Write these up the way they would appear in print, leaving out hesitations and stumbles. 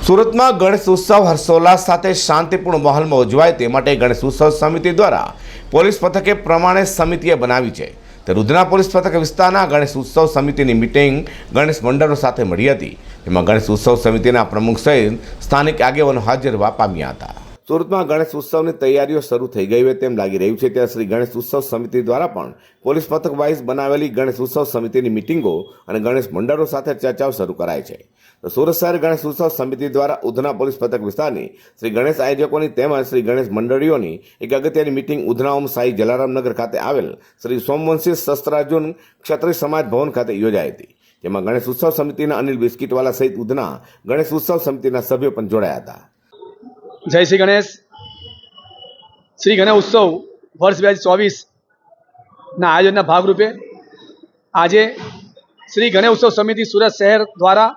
સુરતમાં ગણેશ ઉત્સવ હર્ષોલ્લાસ સાથે શાંતિપૂર્ણ માહોલમાં ઉજવાય તે માટે ગણેશ ઉત્સવ સમિતિ દ્વારા પોલીસ મથકે પ્રમાણે સમિતિએ બનાવી છે। તે રૂધના પોલીસ મથક વિસ્તારના ગણેશ ઉત્સવ સમિતિની મીટિંગ ગણેશ મંડળો સાથે મળી હતી, જેમાં ગણેશ ઉત્સવ સમિતિના પ્રમુખ સહિત સ્થાનિક આગેવાનો હાજર રહેવા પામ્યા હતા। સુરતમાં ગણેશ ઉત્સવની તૈયારીઓ શરૂ થઈ ગઈ હોય તેમ લાગી રહ્યું છે, ત્યારે શ્રી ગણેશ ઉત્સવ સમિતિ દ્વારા પણ પોલીસ મથક વાઇઝ બનાવેલી ગણેશ ઉત્સવ સમિતિની મીટિંગો અને ગણેશ મંડળો સાથે ચર્ચાઓ શરૂ કરાય છે। તો સુરત શહેર ગણેશ ઉત્સવ સમિતિ દ્વારા ઉધના પોલીસ મથક વિસ્તારની શ્રી ગણેશ આયોજકોની તેમજ શ્રી ગણેશ મંડળીઓની એક અગત્યની મીટિંગ ઉધના ઓમ સાઈ જલારામનગર ખાતે આવેલ શ્રી સોમવંશી શસ્ત્રાર્જુન ક્ષત્રિય સમાજ ભવન ખાતે યોજાઈ હતી, જેમાં ગણેશ ઉત્સવ સમિતિના અનિલ બિસ્કીટવાલા સહિત ઉધના ગણેશ ઉત્સવ સમિતિના સભ્યો પણ જોડાયા હતા। જય શ્રી ગણેશ। શ્રી ગણેશ ઉત્સવ વર્ષ 2024ના આયોજનના ભાગરૂપે આજે શ્રી ગણેશ ઉત્સવ સમિતિ સુરત શહેર દ્વારા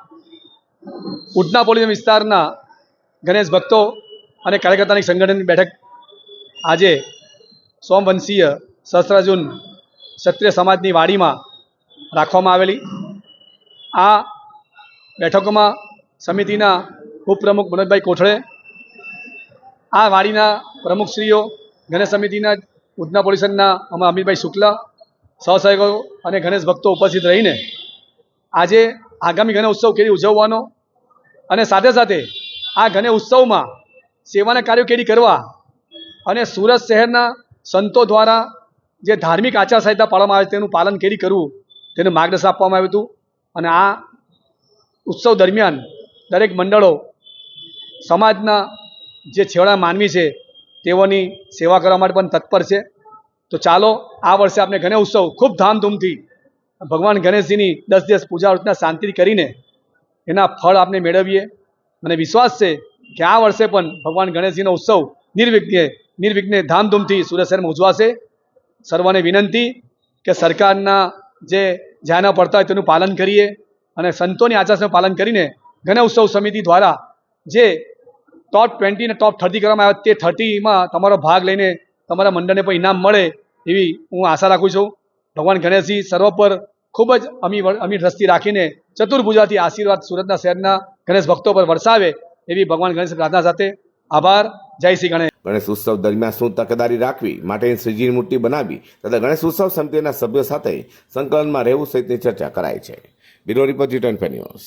ઉધના પોલીસ વિસ્તારના ગણેશ ભક્તો અને કાર્યકર્તાની સંગઠનની બેઠક આજે સોમવંશીય સહસ્ત્રાર્જુન ક્ષત્રિય સમાજની વાડીમાં રાખવામાં આવેલી। આ બેઠકોમાં સમિતિના ઉપપ્રમુખ મનોજભાઈ કોઠડે, આ વાડીના પ્રમુખશ્રીઓ, ગણેશ સમિતિના ઉધના પોલીસના અમિતભાઈ શુક્લ, સહસહયોગો અને ગણેશ ભક્તો ઉપસ્થિત રહીને આજે આગામી ગણેશ ઉત્સવ કેવી ઉજવવાનો અને સાથે સાથે આ ગણેશ ઉત્સવમાં સેવાના કાર્યો કેવી કરવા અને સુરત શહેરના સંતો દ્વારા જે ધાર્મિક આચારસંહિતા પાળવામાં આવે છે તેનું પાલન કેવી કરવું તેનું માર્ગદર્શન આપવામાં આવ્યું હતું। અને આ ઉત્સવ દરમિયાન દરેક મંડળો સમાજના જે છેવાડા માનવી છે તેઓની સેવા કરવા માટે પણ તત્પર છે। તો ચાલો આ વર્ષે આપણે ગણેશ ઉત્સવ ખૂબ ધામધૂમથી ભગવાન ગણેશજીની 10 દિવસ પૂજા અર્ચના શાંતિથી કરીને એના ફળ આપણે મેળવીએ। મને વિશ્વાસ છે કે આ વર્ષે પણ ભગવાન ગણેશજીનો ઉત્સવ નિર્વિઘ્ને ધામધૂમથી સુરત શહેરમાં ઉજવાશે। સર્વને વિનંતી કે સરકારના જે જાહેરનામા પડતા હોય તેનું પાલન કરીએ અને સંતોની આચારસંહિતાનું પાલન કરીને ગણેશ ઉત્સવ સમિતિ દ્વારા જે ટોપ 20 અને ટોપ 30 કરવામાં આવ્યા તે 30માં તમારો ભાગ લઈને તમારા મંડળને પણ ઇનામ મળે એવી હું આશા રાખું છું। ભગવાન ગણેશજી સર્વ પર ખૂબ જ અમીર દ્રષ્ટિ રાખીને ચતુર્ભુજાથી આશીર્વાદ સુરતના શહેરના ગણેશ ભક્તો પર વરસાવે એવી ભગવાન ગણેશ પ્રાર્થના સાથે આભાર। જય શ્રી ગણેશ। ગણેશ ઉત્સવ દરમિયાન શું તકેદારી રાખવી માટેની શ્રીજીની મૂર્તિ બનાવી તથા ગણેશ ઉત્સવ સમિતિના સભ્યો સાથે સંકલનમાં રહેવું સહિતની ચર્ચા કરાઈ છે। Bureau report G24 news.